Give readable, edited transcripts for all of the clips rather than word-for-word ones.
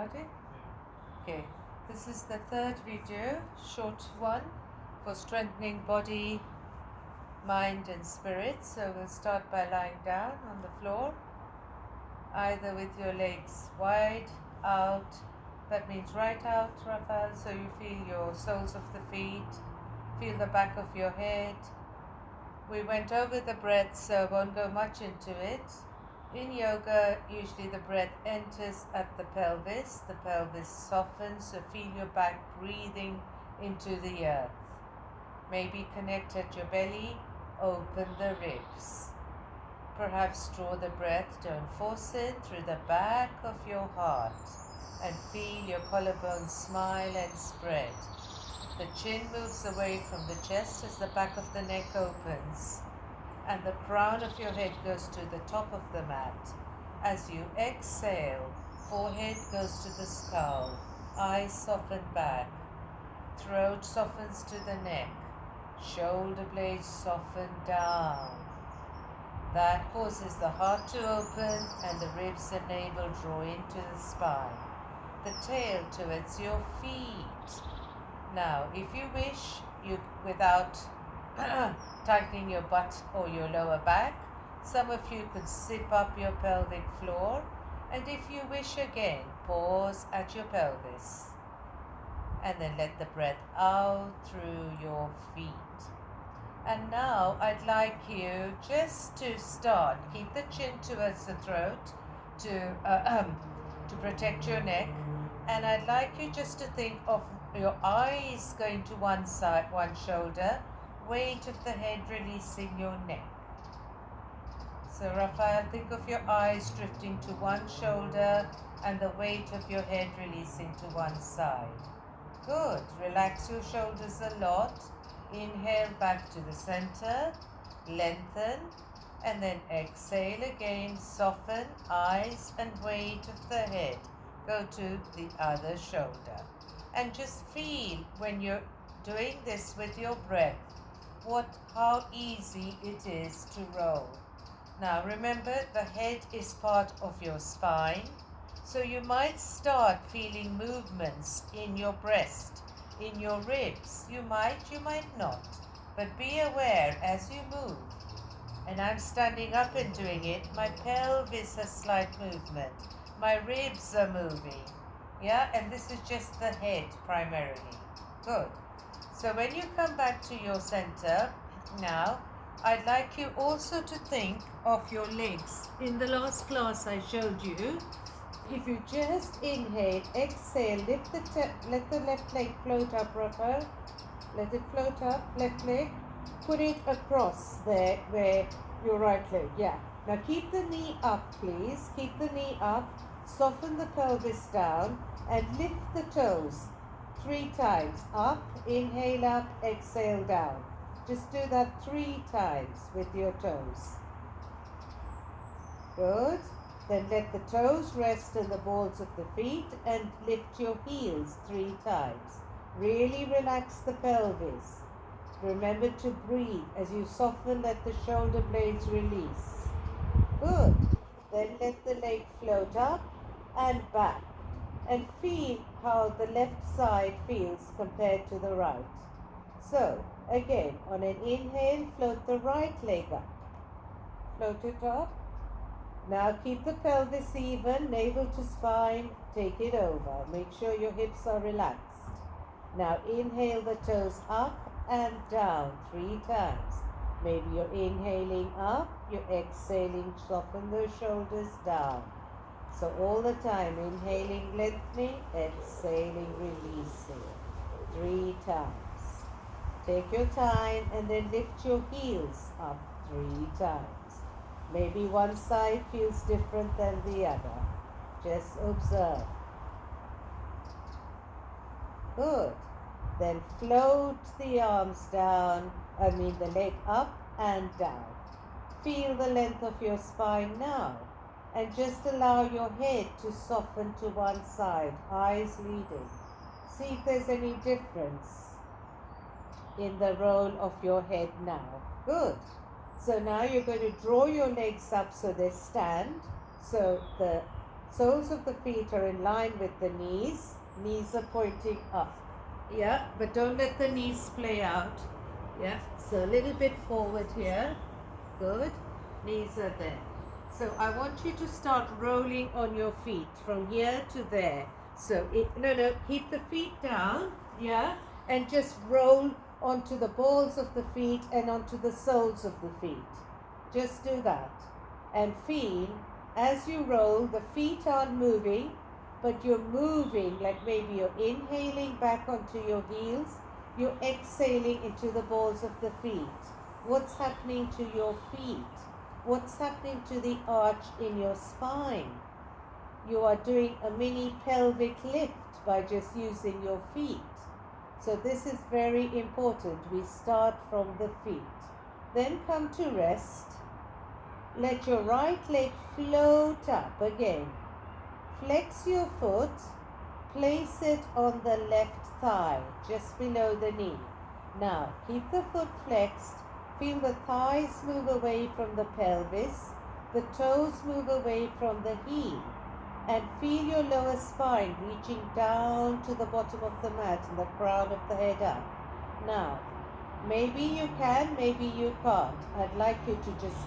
started? Okay, this is the third video, short one, for strengthening body, mind and spirit. So we'll start by lying down on the floor, either with your legs wide out, that means right out, Raphael, so you feel your soles of the feet, feel the back of your head. We went over the breath, so I won't go much into it. In yoga, usually the breath enters at the pelvis softens, so feel your back breathing into the earth. Maybe connect at your belly, open the ribs. Perhaps draw the breath, don't force it, through the back of your heart, and feel your collarbone smile and spread. The chin moves away from the chest as the back of the neck opens, and the crown of your head goes to the top of the mat. As you exhale, forehead goes to the skull, eyes soften back, throat softens to the neck, shoulder blades soften down. That causes the heart to open and the ribs and navel draw into the spine. The tail towards your feet. Now, if you wish, you without tightening your butt or your lower back, some of you could zip up your pelvic floor, and if you wish again, pause at your pelvis, and then let the breath out through your feet. And now I'd like you just to start, keep the chin towards the throat to protect your neck, and I'd like you just to think of your eyes going to one side, one shoulder, weight of the head releasing your neck. So Raphael, think of your eyes drifting to one shoulder and the weight of your head releasing to one side. Good. Relax your shoulders a lot. Inhale back to the center, lengthen, and then exhale again, soften, eyes and weight of the head go to the other shoulder. And just feel when you're doing this with your breath, how easy it is to roll. Now remember, the head is part of your spine, so you might start feeling movements in your breast, in your ribs. You might not, but be aware as you move. And I'm standing up and doing it. My pelvis has slight movement. My ribs are moving. Yeah, and this is just the head primarily. Good. So when you come back to your center, now, I'd like you also to think of your legs. In the last class I showed you, if you just inhale, exhale, let the left leg float up, Raphael. Let it float up, left leg. Put it across there where your right leg, yeah. Now keep the knee up, please. Keep the knee up. Soften the pelvis down and lift the toes 3 times. Up, inhale up, exhale down. Just do that 3 times with your toes. Good. Then let the toes rest on the balls of the feet and lift your heels 3 times. Really relax the pelvis. Remember to breathe. As you soften, let the shoulder blades release. Good. Then let the leg float up and back. And feel how the left side feels compared to the right. So, again, on an inhale, float the right leg up. Float it up. Now keep the pelvis even, navel to spine, take it over. Make sure your hips are relaxed. Now inhale the toes up and down 3 times. Maybe you're inhaling up, you're exhaling, soften those shoulders down. So all the time, inhaling, lengthening, exhaling, releasing. 3 times. Take your time and then lift your heels up 3 times. Maybe one side feels different than the other. Just observe. Good. Then float the arms down, the leg up and down. Feel the length of your spine now. And just allow your head to soften to one side, eyes leading. See if there's any difference in the roll of your head now. Good. So now you're going to draw your legs up so they stand. So the Soles of the feet are in line with the knees. Knees are pointing up. Yeah, but don't let the knees splay out. Yeah, so a little bit forward here. Good. Knees are there. So I want you to start rolling on your feet from here to there. So keep the feet down. Yeah, and just roll onto the balls of the feet and onto the soles of the feet. Just do that. And feel as you roll, the feet aren't moving, but you're moving, like maybe you're inhaling back onto your heels, you're exhaling into the balls of the feet. What's happening to your feet? What's happening to the arch in your spine? You are doing a mini pelvic lift by just using your feet. So this is very important. We start from the feet. Then come to rest. Let your right leg float up again. Flex your foot. Place it on the left thigh, just below the knee. Now, keep the foot flexed. Feel the thighs move away from the pelvis. The toes move away from the heel. And feel your lower spine reaching down to the bottom of the mat and the crown of the head up. Now, maybe you can, maybe you can't. I'd like you to just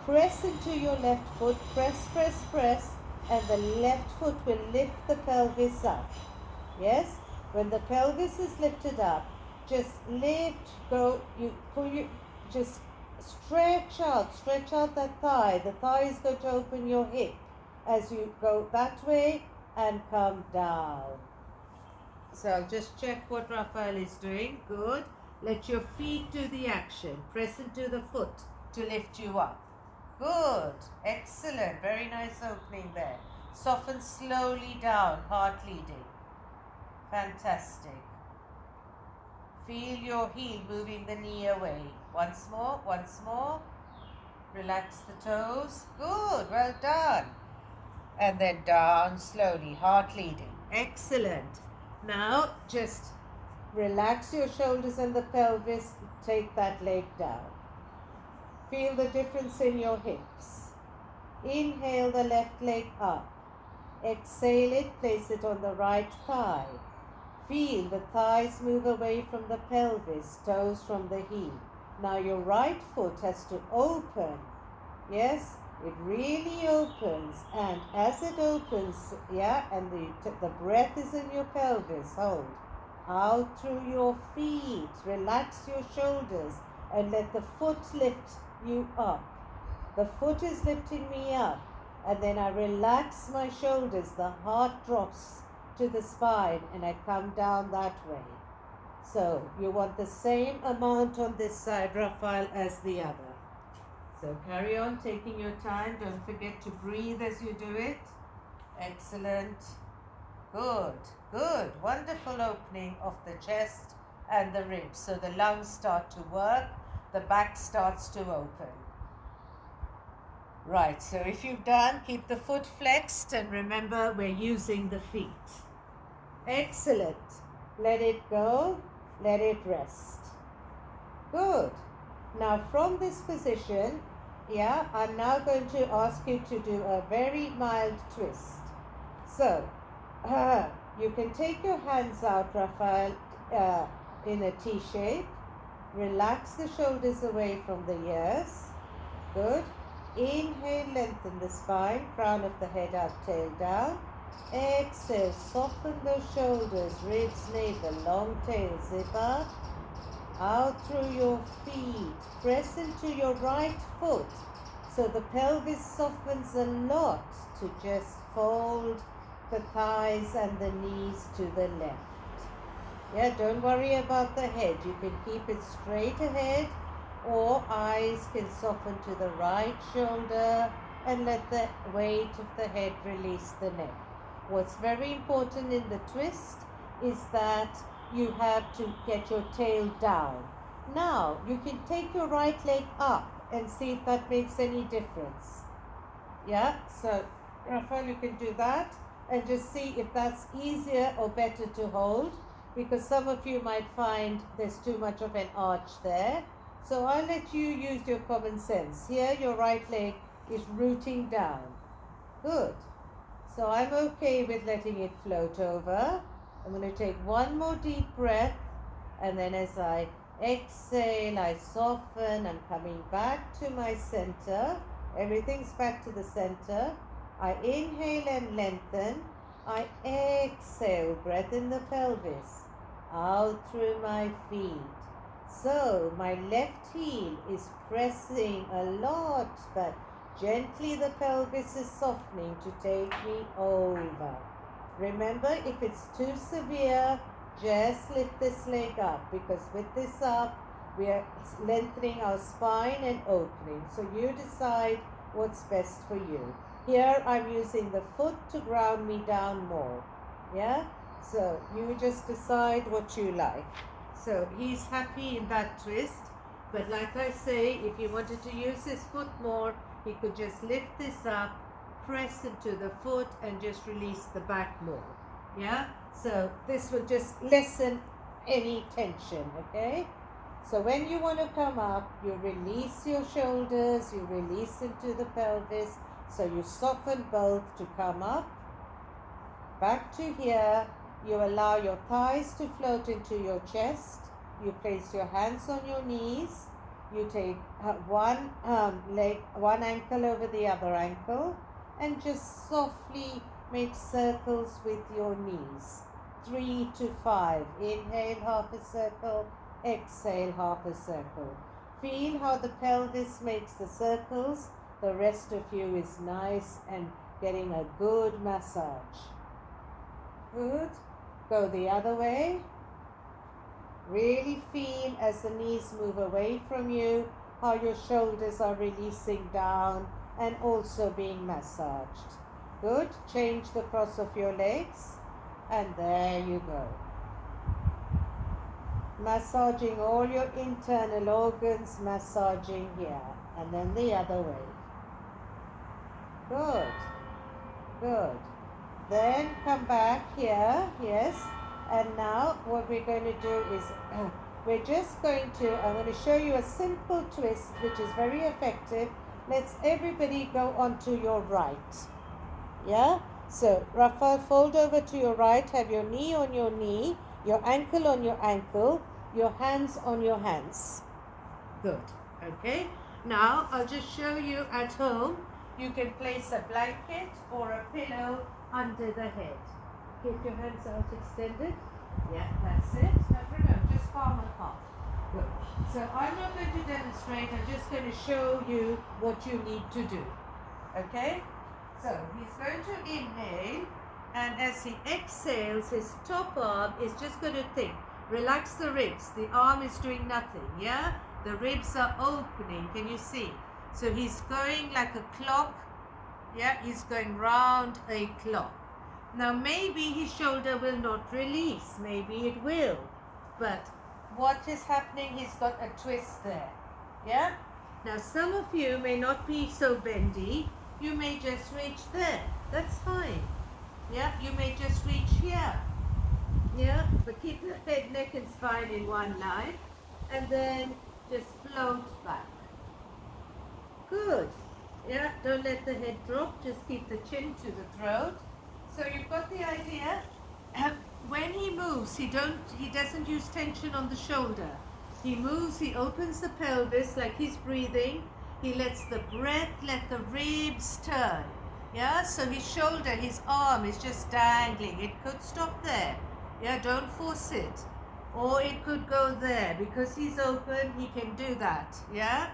press into your left foot, press, press, press, and the left foot will lift the pelvis up. Yes? When the pelvis is lifted up, just lift, just stretch out that thigh. The thigh is going to open your hip as you go that way and come down. So just check what Raphael is doing. Good. Let your feet do the action. Press into the foot to lift you up. Good. Excellent. Very nice opening there. Soften slowly down, heart leading. Fantastic. Feel your heel moving the knee away. Once more, once more. Relax the toes. Good. Well done. And then down slowly, heart leading. Excellent. Now just relax your shoulders and the pelvis. Take that leg down. Feel the difference in your hips. Inhale the left leg up. Exhale it, place it on the right thigh. Feel the thighs move away from the pelvis, toes from the heel. Now your right foot has to open. Yes, it really opens. And as it opens, and the breath is in your pelvis, hold. Out through your feet, relax your shoulders and let the foot lift you up. The foot is lifting me up, and then I relax my shoulders. The heart drops to the spine and I come down that way. So you want the same amount on this side, Raphael, as the other. So carry on taking your time. Don't forget to breathe as you do it. Excellent. Good, good. Wonderful opening of the chest and the ribs. So the lungs start to work. The back starts to open. Right, so if you've done, keep the foot flexed and remember we're using the feet. Excellent. Let it go, let it rest. Good. Now from this position, I'm now going to ask you to do a very mild twist. So, you can take your hands out, Raphael, in a T shape. Relax the shoulders away from the ears. Good. Inhale, lengthen the spine, crown of the head up, tail down. Exhale, soften those shoulders, ribs, navel, long tail, zip up. Out through your feet. Press into your right foot so the pelvis softens a lot to just fold the thighs and the knees to the left. Don't worry about the head. You can keep it straight ahead, or eyes can soften to the right shoulder and let the weight of the head release the neck. What's very important in the twist is that you have to get your tail down. Now, you can take your right leg up and see if that makes any difference. So Raphael, you can do that and just see if that's easier or better to hold, because some of you might find there's too much of an arch there. So I'll let you use your common sense. Here, your right leg is rooting down. Good. So I'm okay with letting it float over. I'm going to take one more deep breath, and then as I exhale, I soften. I'm coming back to my center. Everything's back to the center. I inhale and lengthen. I exhale, breath in the pelvis, out through my feet. So my left heel is pressing a lot, but gently the pelvis is softening to take me over. Remember, if it's too severe, just lift this leg up, because with this up, we are lengthening our spine and opening. So you decide what's best for you. Here I'm using the foot to ground me down more. Yeah? So you just decide what you like. So he's happy in that twist. But like I say, if he wanted to use his foot more, he could just lift this up, press into the foot, and just release the back more. Yeah? So this will just lessen any tension, okay? So when you want to come up, you release your shoulders, you release into the pelvis, so you soften both to come up. Back to here, you allow your thighs to float into your chest. You place your hands on your knees. You take one ankle over the other ankle, and just softly make circles with your knees. 3 to 5. Inhale, half a circle. Exhale, half a circle. Feel how the pelvis makes the circles. The rest of you is nice and getting a good massage. Good. Go the other way. Really feel as the knees move away from you, how your shoulders are releasing down and also being massaged. Good. Change the cross of your legs, and there you go. Massaging all your internal organs, massaging here, and then the other way. Good. Good. Then come back here, yes. And now what we're going to do is, I'm going to show you a simple twist which is very effective. Let's everybody go onto your right. Yeah? So, Rafa, fold over to your right, have your knee on your knee, your ankle on your ankle, your hands on your hands. Good. Okay? Now, I'll just show you at home. You can place a blanket or a pillow under the head. Keep your hands out extended. Yeah, that's it. No, just palm apart. Good. So I'm not going to demonstrate. I'm just going to show you what you need to do. Okay? So he's going to inhale, and as he exhales, his top arm is just going to think. Relax the ribs. The arm is doing nothing. Yeah? The ribs are opening. Can you see? So he's going like a clock. Yeah, he's going round a clock. Now maybe his shoulder will not release, maybe it will, but what is happening, he's got a twist there, yeah? Now some of you may not be so bendy, you may just reach there, that's fine, yeah? You may just reach here, yeah? But keep the head, neck and spine in one line, and then just float back. Good, yeah? Don't let the head drop, just keep the chin to the throat. So you've got the idea. When he moves, he doesn't use tension on the shoulder. He moves, he opens the pelvis like he's breathing. He lets the breath, let the ribs turn. Yeah, so his shoulder, his arm is just dangling. It could stop there. Yeah, don't force it. Or it could go there. Because he's open, he can do that. Yeah?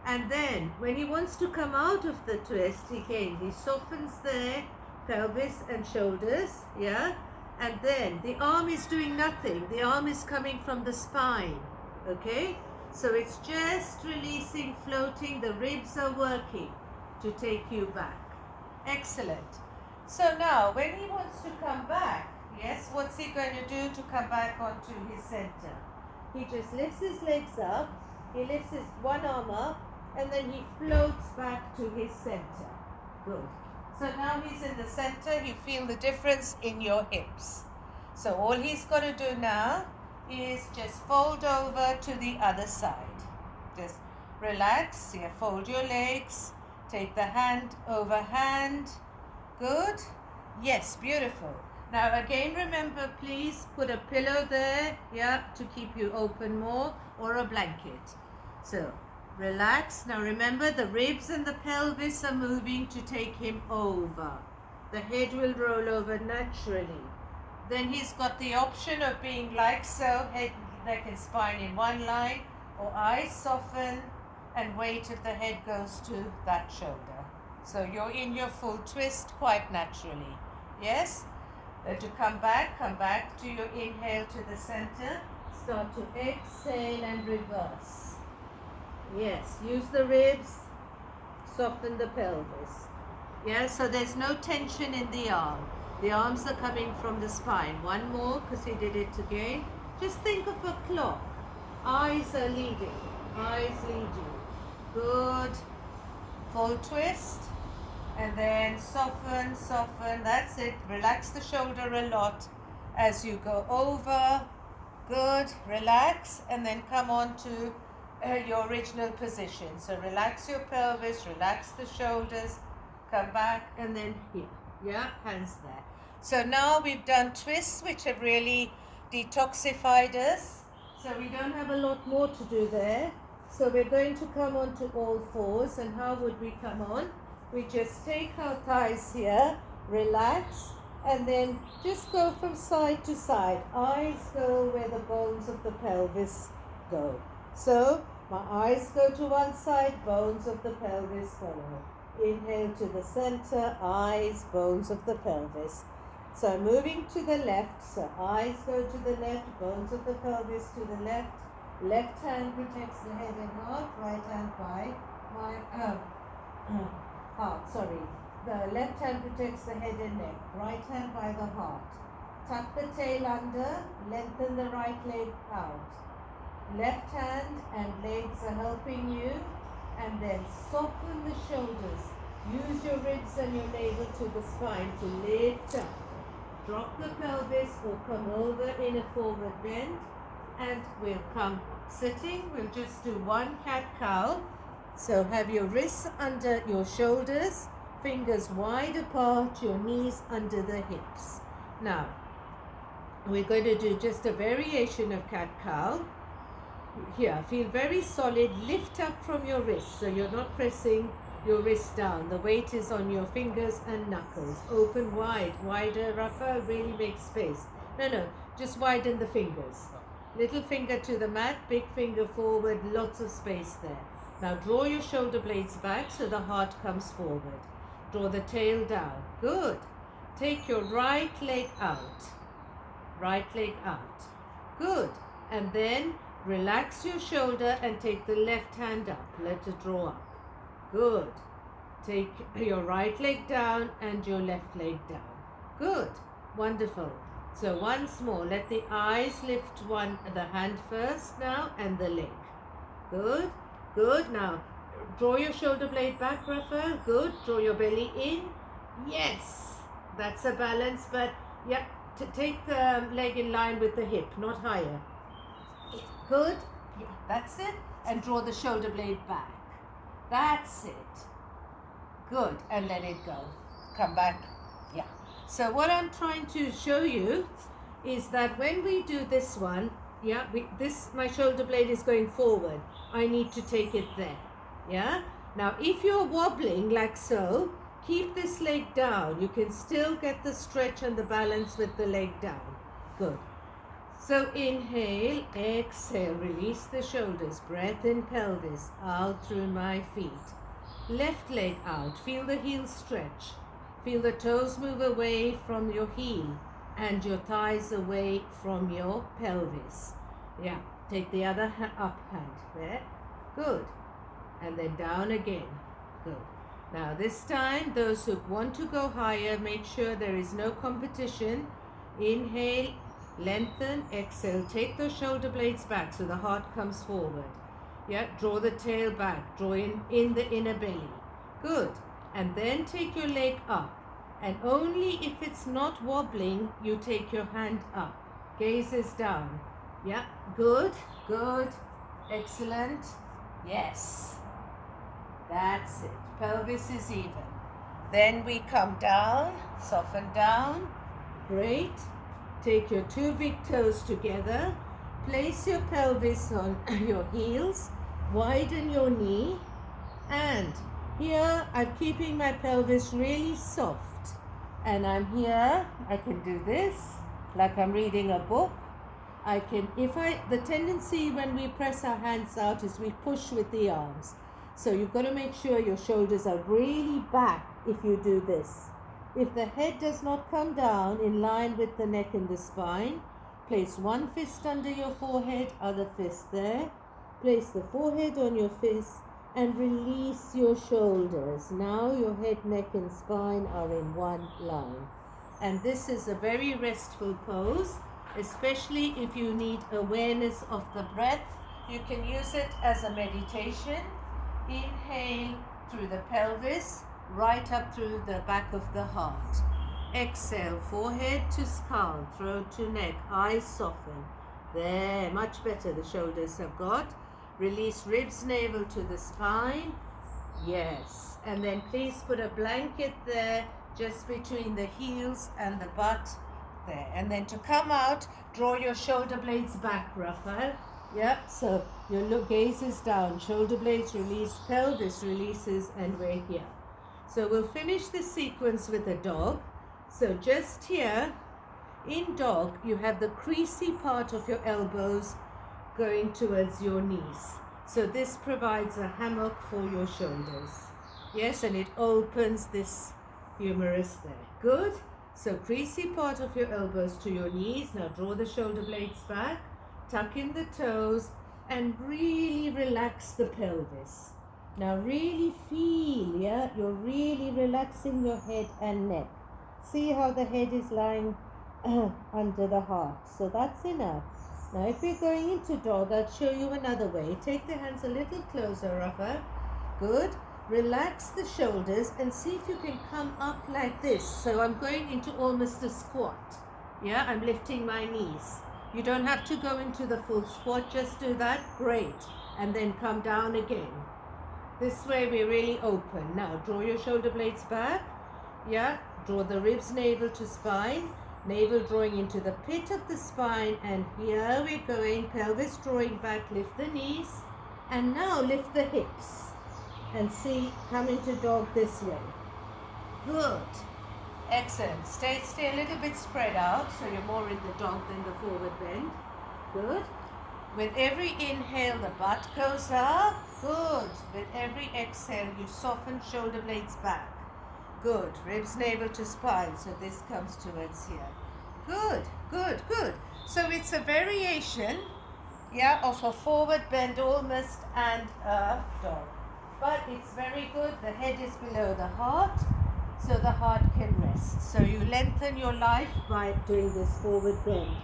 And then, when he wants to come out of the twist, he softens there, pelvis and shoulders, yeah? And then, the arm is doing nothing. The arm is coming from the spine, okay? So it's just releasing, floating. The ribs are working to take you back. Excellent. So now, when he wants to come back, yes, what's he going to do to come back onto his center? He just lifts his legs up, he lifts his one arm up, and then he floats back to his center. Good. So now he's in the center, you feel the difference in your hips. So all he's got to do now is just fold over to the other side. Just relax, fold your legs, take the hand over hand, Good. Yes, beautiful. Now again, remember, please put a pillow there, yeah, to keep you open more, or a blanket. So relax. Now remember, the ribs and the pelvis are moving to take him over. The head will roll over naturally. Then he's got the option of being like so, head, neck and spine in one line, or eyes soften and weight of the head goes to that shoulder. So you're in your full twist quite naturally. Yes? To come back to your inhale to the center. Start to exhale and reverse. Yes, use the ribs, soften the pelvis. Yeah, so there's no tension in the arm. The arms are coming from the spine. One more, because he did it again. Just think of a clock. Eyes are leading. Eyes lead you. Good. Full twist. And then soften, soften. That's it. Relax the shoulder a lot as you go over. Good. Relax. And then come on to your original position. So relax your pelvis, relax the shoulders, come back, and then here. Yeah, hands there. So now we've done twists, which have really detoxified us. So we don't have a lot more to do there. So we're going to come on to all fours. And how would we come on? We just take our thighs here, relax, and then just go from side to side. Eyes go where the bones of the pelvis go. So my eyes go to one side, bones of the pelvis follow. Inhale to the center, eyes, bones of the pelvis. So moving to the left, so eyes go to the left, bones of the pelvis to the left. Left hand protects the head and heart, right hand by my heart, sorry. The left hand protects the head and neck, right hand by the heart. Tuck the tail under, lengthen the right leg out. Left hand and legs are helping you, and then soften the shoulders. Use your ribs and your navel to the spine to lift up. Drop the pelvis or come over in a forward bend, and we'll come sitting. We'll just do one cat-cow. So have your wrists under your shoulders, fingers wide apart, your knees under the hips. Now, we're going to do just a variation of cat-cow. Here, feel very solid. Lift up from your wrist, so you're not pressing your wrist down. The weight is on your fingers and knuckles. Open wide, wider, rougher, really make space. No, just widen the fingers. Little finger to the mat, big finger forward, lots of space there. Now draw your shoulder blades back so the heart comes forward. Draw the tail down. Good. Take your right leg out. Right leg out. Good. And then relax your shoulder and take the left hand up. Let it draw up. Good. Take your right leg down and your left leg down. Good. Wonderful. So once more, let the eyes lift the hand first now and the leg. Good. Good. Now draw your shoulder blade back, Raphael. Good. Draw your belly in. Yes. That's a balance, but yeah, take the leg in line with the hip, not higher. Good. Yeah, that's it. And draw the shoulder blade back. That's it. Good. And let it go. Come back. Yeah. So what I'm trying to show you is that when we do this one, yeah, my shoulder blade is going forward. I need to take it there. Yeah. Now, if you're wobbling like so, keep this leg down. You can still get the stretch and the balance with the leg down. Good. So inhale, exhale, release the shoulders, breath in pelvis, out through my feet. Left leg out, feel the heels stretch. Feel the toes move away from your heel and your thighs away from your pelvis. Yeah, take the other up hand there. Good. And then down again. Good. Now this time, those who want to go higher, make sure there is no competition. Inhale, lengthen, exhale. Take those shoulder blades back so the heart comes forward. Yeah, draw the tail back. Draw in the inner belly. Good. And then take your leg up. And only if it's not wobbling, you take your hand up. Gaze is down. Yeah, good, good, excellent. Yes. That's it. Pelvis is even. Then we come down, soften down. Great. Take your two big toes together. Place your pelvis on your heels. Widen your knee. And here I'm keeping my pelvis really soft. And I'm here, I can do this like I'm reading a book. The tendency when we press our hands out is we push with the arms. So you've got to make sure your shoulders are really back if you do this. If the head does not come down in line with the neck and the spine, place one fist under your forehead, other fist there. Place the forehead on your fist and release your shoulders. Now your head, neck and spine are in one line. And this is a very restful pose, especially if you need awareness of the breath. You can use it as a meditation. Inhale through the pelvis, right up through the back of the heart. Exhale, forehead to skull, throat to neck, eyes soften. There, much better the shoulders have got. Release ribs, navel to the spine. Yes. And then please put a blanket there just between the heels and the butt there. And then to come out, draw your shoulder blades back, Raphael. Yep, so your gaze is down, shoulder blades release, pelvis releases, and we're here. So we'll finish this sequence with a dog. So just here, in dog, you have the creasy part of your elbows going towards your knees. So this provides a hammock for your shoulders. Yes, and it opens this humerus there. Good. So creasy part of your elbows to your knees. Now draw the shoulder blades back, tuck in the toes, and really relax the pelvis. Now really feel, yeah, you're really relaxing your head and neck. See how the head is lying under the heart. So that's enough. Now if we're going into dog, I'll show you another way. Take the hands a little closer, Rafa. Good. Relax the shoulders and see if you can come up like this. So I'm going into almost a squat. Yeah, I'm lifting my knees. You don't have to go into the full squat, just do that. Great. And then come down again. This way we're really open. Now draw your shoulder blades back. Yeah, draw the ribs, navel to spine. Navel drawing into the pit of the spine, and here we're going, pelvis drawing back, lift the knees, and now lift the hips, and see, come into dog this way. Good. Excellent. Stay a little bit spread out, so you're more in the dog than the forward bend. Good. With every inhale, the butt goes up. Good. With every exhale, you soften shoulder blades back. Good. Ribs, navel to spine. So this comes towards here. Good, good, good. So it's a variation, yeah, of a forward bend almost and a dog. But it's very good. The head is below the heart, so the heart can rest. So you lengthen your life by doing this forward bend.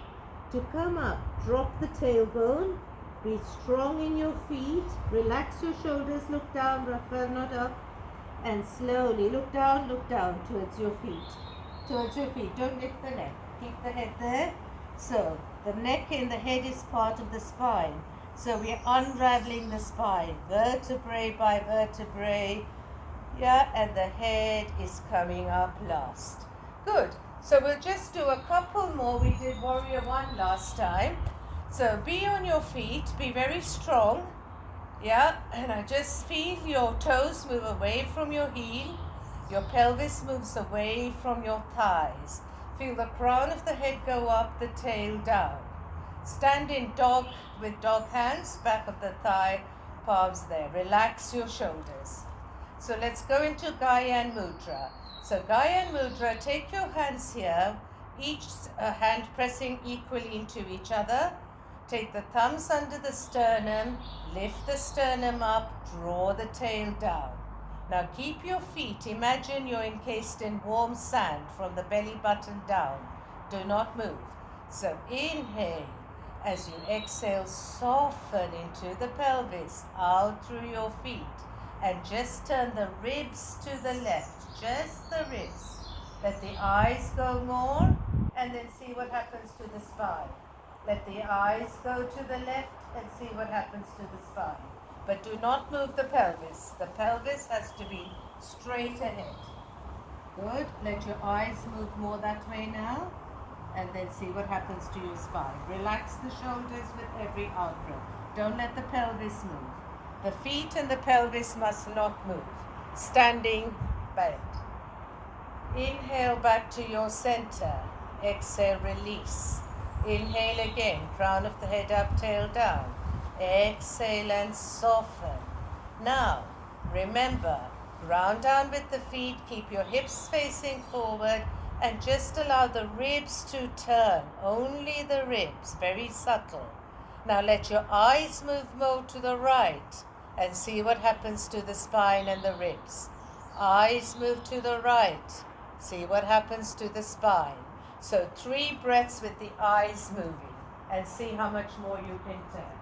To come up, drop the tailbone. Be strong in your feet. Relax your shoulders. Look down, Rafael, not up. And slowly look down towards your feet. Towards your feet. Don't lift the neck. Keep the head there. So the neck and the head is part of the spine. So we're unraveling the spine, vertebrae by vertebrae. Yeah, and the head is coming up last. Good. So we'll just do a couple more. We did Warrior One last time. So be on your feet. Be very strong. Yeah, and I just feel your toes move away from your heel. Your pelvis moves away from your thighs. Feel the crown of the head go up, the tail down. Stand in dog with dog hands, back of the thigh, palms there. Relax your shoulders. So let's go into Gyan Mudra. So Gyan Mudra, take your hands here, each hand pressing equally into each other. Take the thumbs under the sternum, lift the sternum up, draw the tail down. Now keep your feet, imagine you're encased in warm sand from the belly button down. Do not move. So inhale. As you exhale, soften into the pelvis, out through your feet. And just turn the ribs to the left, just the ribs. Let the eyes go more, and then see what happens to the spine. Let the eyes go to the left and see what happens to the spine. But do not move the pelvis. The pelvis has to be straight ahead. Good. Let your eyes move more that way now. And then see what happens to your spine. Relax the shoulders with every out-breath. Don't let the pelvis move. The feet and the pelvis must not move. Standing bend. Inhale back to your center. Exhale, release. Inhale again, crown of the head up, tail down. Exhale and soften. Now, remember, ground down with the feet, keep your hips facing forward, and just allow the ribs to turn. Only the ribs, very subtle. Now let your eyes move more to the right and see what happens to the spine and the ribs. Eyes move to the right. See what happens to the spine. So 3 breaths with the eyes moving and see how much more you can turn.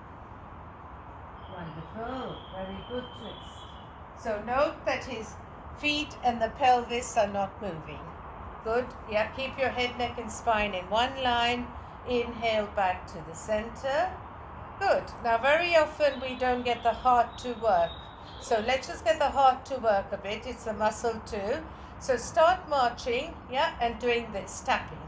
Wonderful. Very good twist. So note that his feet and the pelvis are not moving. Good. Yeah, keep your head, neck and spine in one line. Inhale back to the center. Good. Now very often we don't get the heart to work. So let's just get the heart to work a bit. It's a muscle too. So start marching, yeah, and doing this, tapping.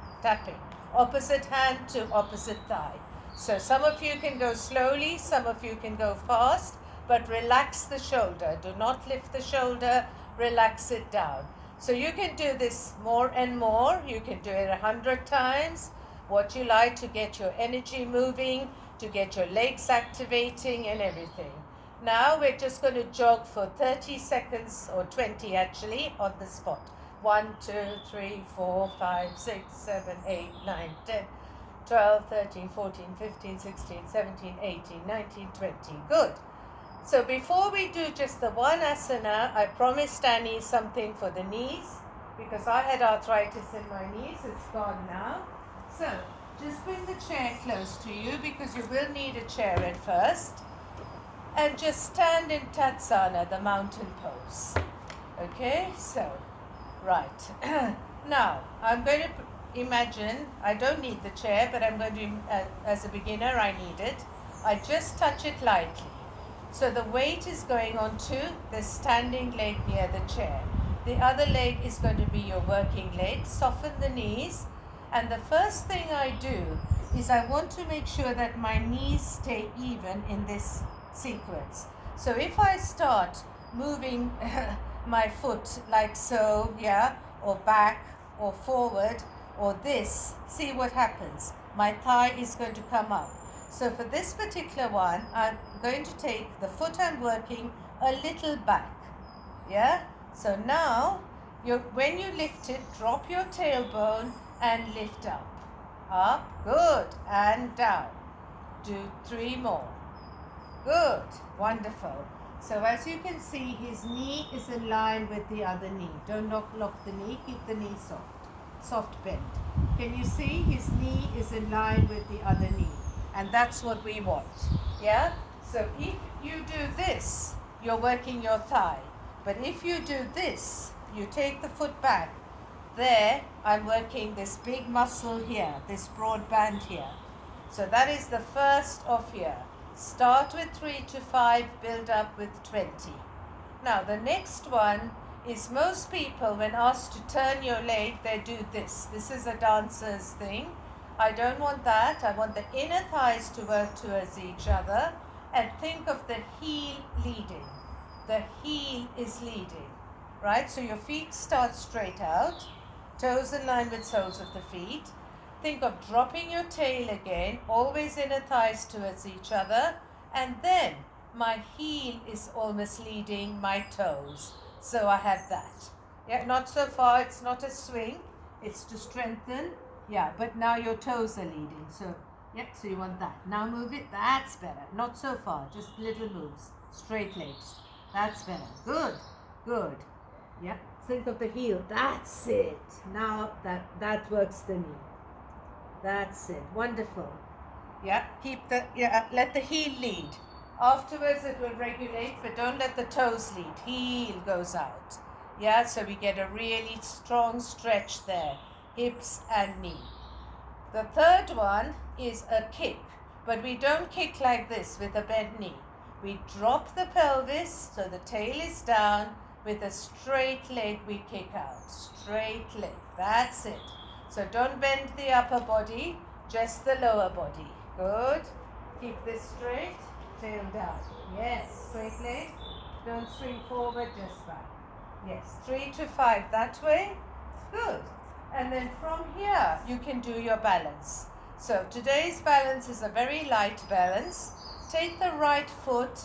Opposite hand to opposite thigh. So some of you can go slowly, some of you can go fast, but relax the shoulder. Do not lift the shoulder, relax it down. So you can do this more and more. You can do it 100 times. What you like to get your energy moving, to get your legs activating and everything. Now we're just going to jog for 30 seconds or 20 actually on the spot. 1, 2, 3, 4, 5, 6, 7, 8, 9, 10, 12, 13, 14, 15, 16, 17, 18, 19, 20. Good. So before we do just the one asana, I promised Annie something for the knees because I had arthritis in my knees. It's gone now. So just bring the chair close to you because you will need a chair at first. And just stand in Tatsana, the mountain pose. Okay, so, right. Now, I'm going to imagine, I don't need the chair, but I'm going to, as a beginner, I need it. I just touch it lightly. So the weight is going on to the standing leg near the chair. The other leg is going to be your working leg. Soften the knees. And the first thing I do is I want to make sure that my knees stay even in this sequence. So if I start moving my foot like so, yeah, or back or forward or this, see what happens. My thigh is going to come up. So for this particular one, I'm going to take the foot I'm working a little back. Yeah? So now, when you lift it, drop your tailbone and lift up. Up, good, and down. Do 3 more. Good, wonderful. So as you can see, his knee is in line with the other knee. Don't lock the knee, keep the knee soft bend. Can you see his knee is in line with the other knee? And that's what we want, yeah? So if you do this, you're working your thigh. But if you do this, you take the foot back. There, I'm working this big muscle here, this broad band here. So that is the first of here. Start with 3 to 5, build up with 20. Now the next one is most people, when asked to turn your leg, they do this. This is a dancer's thing. I don't want that. I want the inner thighs to work towards each other and think of the heel leading. The heel is leading, right? So your feet start straight out, toes in line with soles of the feet. Think of dropping your tail again, always inner thighs towards each other, and then my heel is almost leading my toes. So I have that. Yeah, not so far, it's not a swing, it's to strengthen. Yeah, but now your toes are leading. So, yep, so you want that. Now move it, that's better. Not so far, just little moves. Straight legs. That's better. Good, good. Yep, think of the heel, that's it. Now that works the knee. That's it. Wonderful. Yeah, let the heel lead. Afterwards it will regulate, but don't let the toes lead. Heel goes out. Yeah, so we get a really strong stretch there. Hips and knee. The third one is a kick, but we don't kick like this with a bent knee. We drop the pelvis so the tail is down, with a straight leg we kick out. Straight leg. That's it. So don't bend the upper body, just the lower body. Good. Keep this straight. Tail down. Yes. Straight leg. Don't swing forward, just back. Yes. 3 to 5 that way. Good. And then from here, you can do your balance. So today's balance is a very light balance. Take the right foot,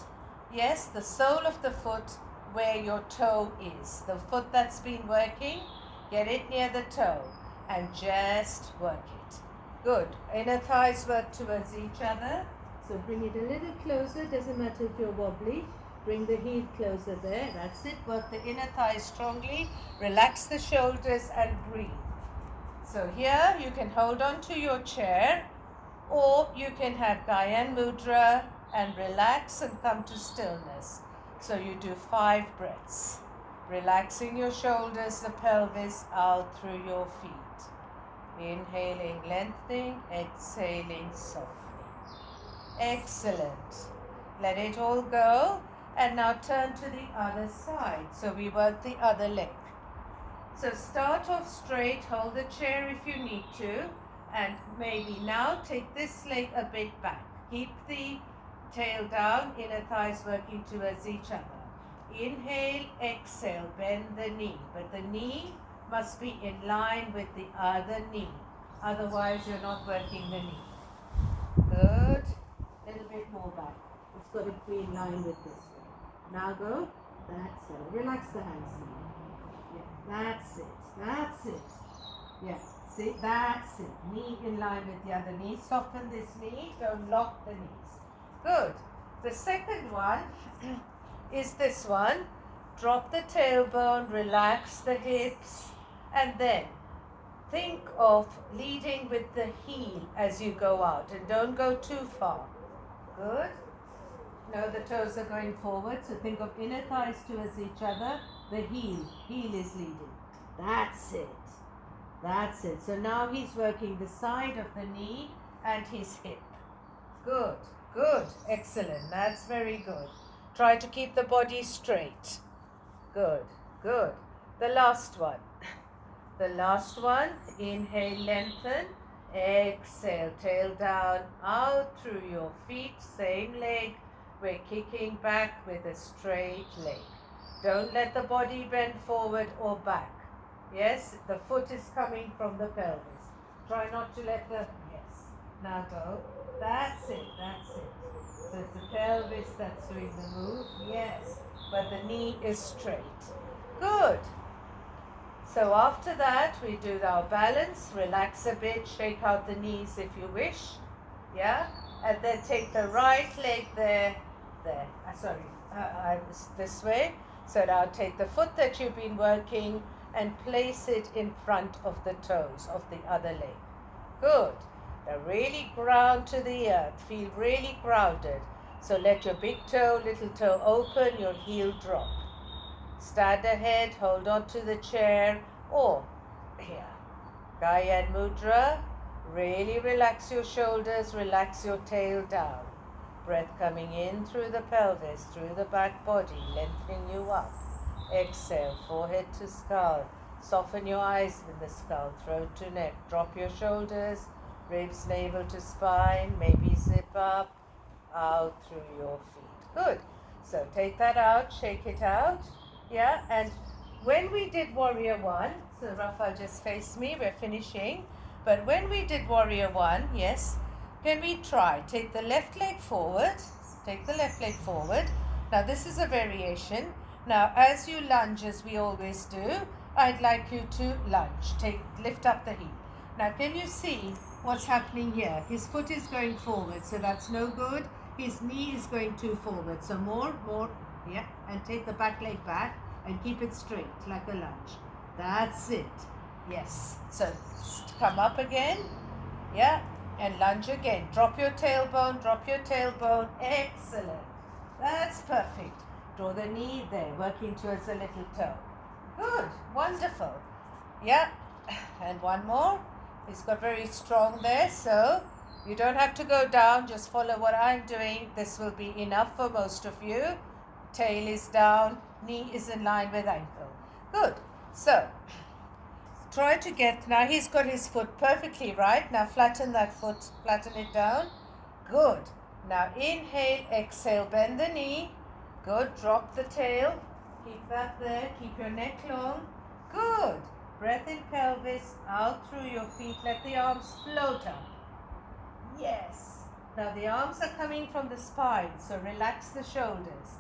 yes, the sole of the foot where your toe is. The foot that's been working, get it near the toe and just work it. Good. Inner thighs work towards each other. So bring it a little closer. Doesn't matter if you're wobbly. Bring the heel closer there. That's it. Work the inner thighs strongly. Relax the shoulders and breathe. So here you can hold on to your chair, or you can have Gyan Mudra and relax and come to stillness. So you do 5 breaths. Relaxing your shoulders, the pelvis out through your feet. Inhaling, lengthening, exhaling, softening. Excellent. Let it all go. And now turn to the other side. So we work the other leg. So start off straight, hold the chair if you need to, and maybe now take this leg a bit back. Keep the tail down, inner thighs working towards each other. Inhale, exhale, bend the knee, but the knee must be in line with the other knee. Otherwise, you're not working the knee. Good. A little bit more back. It's got to be in line with this one. Now go. That's it. Relax the hands now. Yeah, that's it. That's it. Yeah, see, that's it. Knee in line with the other knee. Soften this knee. Don't lock the knees. Good. The second one is this one. Drop the tailbone, relax the hips, and then think of leading with the heel as you go out, and don't go too far. Good. No, the toes are going forward, so think of inner thighs towards each other. The heel is leading. That's it. That's it. So now he's working the side of the knee and his hip. Good, good, excellent. That's very good. Try to keep the body straight. Good, good. The last one. The last one. Inhale, lengthen. Exhale, tail down, out through your feet. Same leg. We're kicking back with a straight leg. Don't let the body bend forward or back. Yes, the foot is coming from the pelvis. Try not to let the, yes. Now go. That's it, that's it. So it's the pelvis that's doing the move. Yes, but the knee is straight. Good. So after that, we do our balance. Relax a bit, shake out the knees if you wish. Yeah, and then take the right leg there. This way. So now take the foot that you've been working and place it in front of the toes of the other leg. Good. Now really ground to the earth. Feel really grounded. So let your big toe, little toe open, your heel drop. Stand ahead, hold on to the chair, or here. Gyan Mudra. Really relax your shoulders, relax your tail down. Breath coming in through the pelvis, through the back body, lengthening you up. Exhale, forehead to skull. Soften your eyes in the skull, throat to neck. Drop your shoulders, ribs, navel to spine. Maybe zip up, out through your feet. Good. So take that out, shake it out. Yeah, and when we did Warrior One, so Rafa just face me, we're finishing. But when we did Warrior One, yes, can we try? Take the left leg forward. Take the left leg forward. Now this is a variation. Now as you lunge, as we always do, I'd like you to lunge. Lift up the heel. Now can you see what's happening here? His foot is going forward, so that's no good. His knee is going too forward. So more, yeah. And take the back leg back and keep it straight like a lunge. That's it. Yes. So come up again. Yeah. And lunge again. Drop your tailbone, drop your tailbone. Excellent. That's perfect. Draw the knee there, working towards the little toe. Good. Wonderful. Yeah. And one more. It's got very strong there, so you don't have to go down. Just follow what I'm doing. This will be enough for most of you. tail is down, knee is in line with ankle. Good. So, try to get, now he's got his foot perfectly right. Now flatten that foot, flatten it down. Good. Now inhale, exhale, bend the knee. Good. Drop the tail. Keep that there. Keep your neck long. Good. Breath in pelvis, out through your feet. Let the arms float up. Yes. Now the arms are coming from the spine, so relax the shoulders.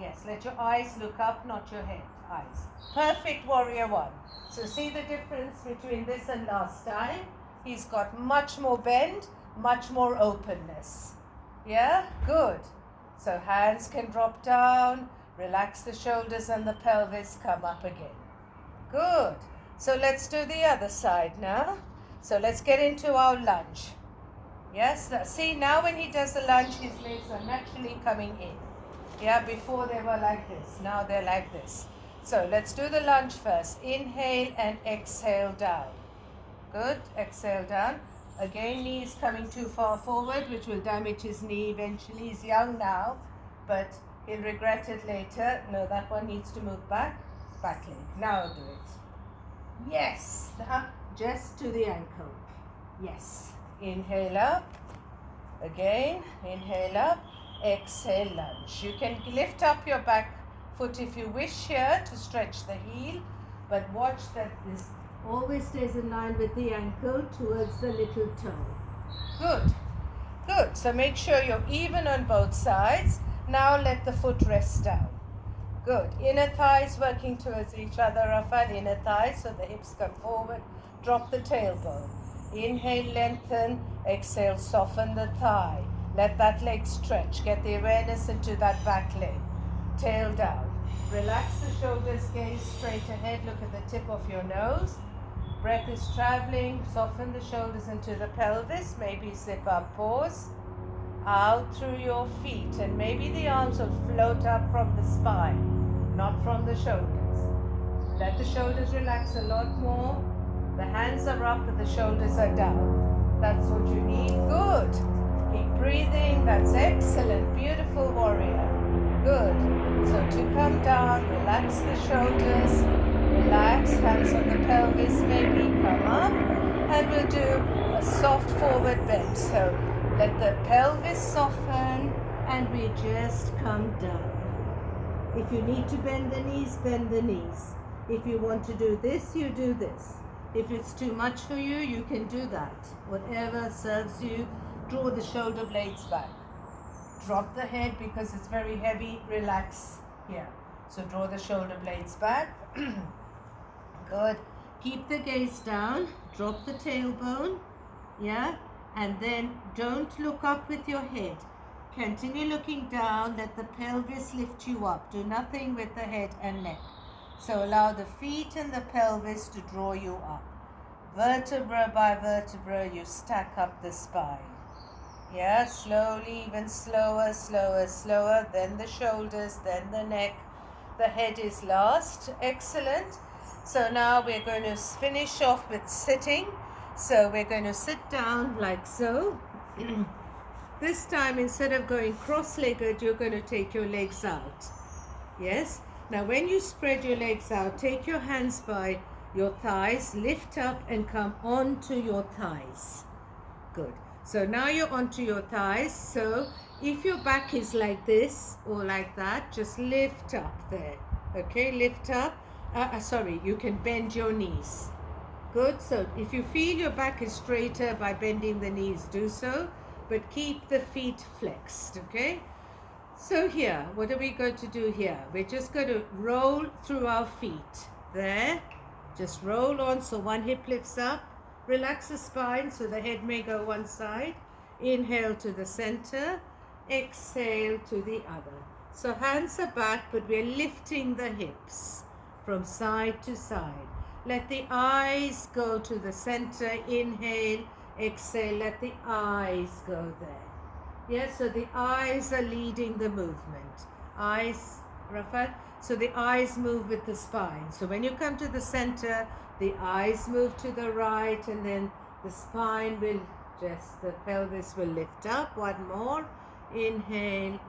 Yes, let your eyes look up, not your head. Eyes. Perfect, warrior one. So see the difference between this and last time? He's got much more bend, much more openness. Yeah? Good. So hands can drop down, relax the shoulders and the pelvis, come up again. Good. So let's do the other side now. So let's get into our lunge. Yes, see now when he does the lunge, his legs are naturally coming in. Yeah, before they were like this, now they're like this. So let's do the lunge first. Inhale and exhale down. Good, exhale down. Again, knees coming too far forward, which will damage his knee eventually. He's young now, but he'll regret it later. No, that one needs to move back. Back leg. Now do it. Yes, just to the ankle. Yes. Inhale up. Again, inhale up. Exhale, lunge. You can lift up your back foot if you wish here to stretch the heel, but watch that this always stays in line with the ankle towards the little toe. Good. Good. So make sure you're even on both sides. Now let the foot rest down. Good. Inner thighs working towards each other, Rafael. Inner thighs, so the hips come forward. Drop the tailbone. Inhale, lengthen. Exhale, soften the thigh. Let that leg stretch. Get the awareness into that back leg. Tail down. Relax the shoulders, gaze straight ahead. Look at the tip of your nose. Breath is traveling. Soften the shoulders into the pelvis. Maybe zip up, pause. Out through your feet. And maybe the arms will float up from the spine, not from the shoulders. Let the shoulders relax a lot more. The hands are up, but the shoulders are down. That's what you need. Good. Keep breathing. That's excellent. Beautiful, warrior. Good. So to come down, relax the shoulders. Relax. Hands on the pelvis. Maybe come up. And we'll do a soft forward bend. So let the pelvis soften and we just come down. If you need to bend the knees, bend the knees. If you want to do this, you do this. If it's too much for you, you can do that. Whatever serves you, draw the shoulder blades back. Drop the head because it's very heavy, relax here. So draw the shoulder blades back. Good. Keep the gaze down, drop the tailbone, yeah? And then don't look up with your head. Continue looking down, let the pelvis lift you up. Do nothing with the head and neck. So allow the feet and the pelvis to draw you up. Vertebra by vertebra, you stack up the spine. Yeah, slowly, even slower, slower, slower. Then the shoulders, then the neck. The head is last. Excellent. So now we're going to finish off with sitting. So we're going to sit down like so. This time, instead of going cross-legged, you're going to take your legs out. Yes? Now, when you spread your legs out, take your hands by your thighs, lift up and come onto your thighs. Good. So now you're onto your thighs. So if your back is like this or like that, just lift up there. Okay, lift up. Sorry, you can bend your knees. Good. So if you feel your back is straighter by bending the knees, do so. But keep the feet flexed. Okay. So here, what are we going to do here? We're just going to roll through our feet. There. Just roll on so one hip lifts up. Relax the spine so the head may go one side. Inhale to the center. Exhale to the other. So hands are back, but we're lifting the hips from side to side. Let the eyes go to the center. Inhale. Exhale. Let the eyes go there. Yes, so the eyes are leading the movement. Eyes, Rafael. So the eyes move with the spine. So when you come to the center, the eyes move to the right, and then the spine will the pelvis will lift up. One more. Inhale,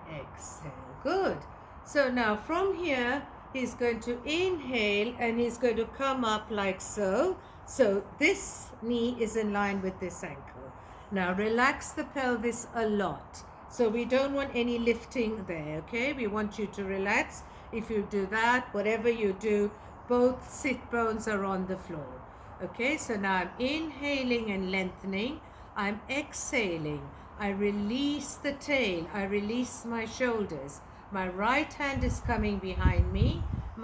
exhale. Good. So now from here, he's going to inhale and he's going to come up like so. So this knee is in line with this ankle. Now relax the pelvis a lot. So we don't want any lifting there, okay? We want you to relax. If you do that, whatever you do, both sit bones are on the floor. Okay, so now I'm inhaling and lengthening. I'm exhaling. I release the tail. I release my shoulders. My right hand is coming behind me.